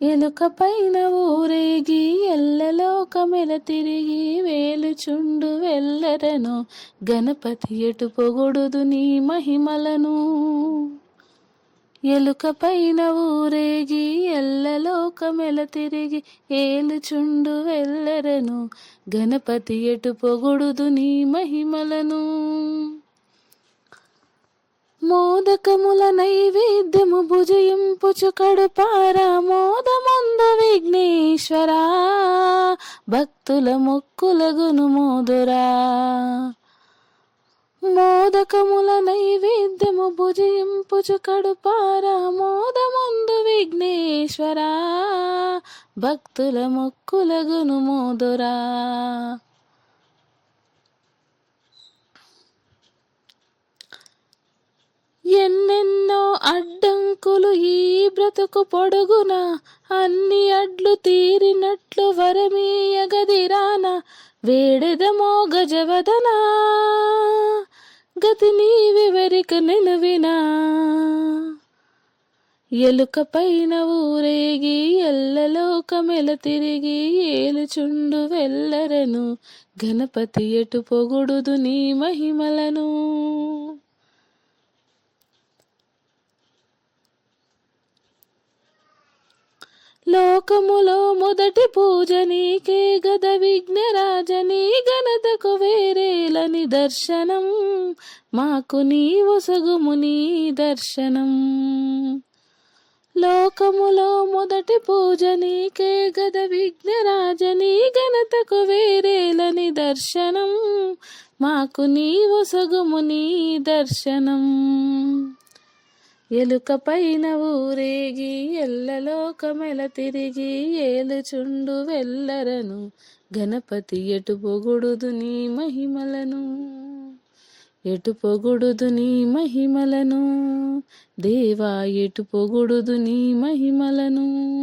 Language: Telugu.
ఎలుక పైన ఊరేగి ఎల్లలోకమెల తిరిగి వేలుచుండు వెల్లరను గణపతి ఎటు పొగొడుదు నీ మహిమలను. ఎలుక పైన ఊరేగి ఎల్లలోకమెల తిరిగి ఏలుచుండు వెల్లరను గణపతి ఎటు పొగొడుదు నీ మహిమలను. మోదకముల నైవేద్యము భుజయింపుచు కడుపారా మోదముందు విఘ్నేశ్వరా భక్తుల మొక్కులగును మోదురా. మోదకముల నైవేద్యము భుజయింపుచు కడుపారా మోదముందు విఘ్నేశ్వరా భక్తుల మొక్కులగును మోదురా. ఎన్నెన్నో అడ్డంకులు ఈ బ్రతుకు పొడుగున అన్ని అడ్లు తీరినట్లు వరమీయగదిరాన వేడెదమో గజవదనా గతి నీవెవరిక నెనువినా. ఎలుక పైన ఊరేగి ఎల్లలోకమెల తిరిగి ఏలుచుండు వెల్లరను గణపతి ఎటు పొగొడుదు నీ మహిమలను. లోకములో మొదటి పూజ నీకే గద విఘ్నరాజ నీ ఘనతకు వేరేల నిదర్శనం మాకు నీ ఒసగుము నీ దర్శనం. లోకములో మొదటి పూజ నీకే గద విఘ్నరాజ నీ ఘనతకు వేరేల నిదర్శనం మాకు నీ ఒసగుము నీ దర్శనం. ఎలుక పైన ఊరేగి ఎల్లలోకమెల తిరిగి ఏలుచుండు వెల్లరను గణపతి ఎటు పొగొడుదు నీ మహిమలను. ఎటు పొగొడుదు నీ మహిమలను దేవా ఎటు పొగొడుదు నీ మహిమలను.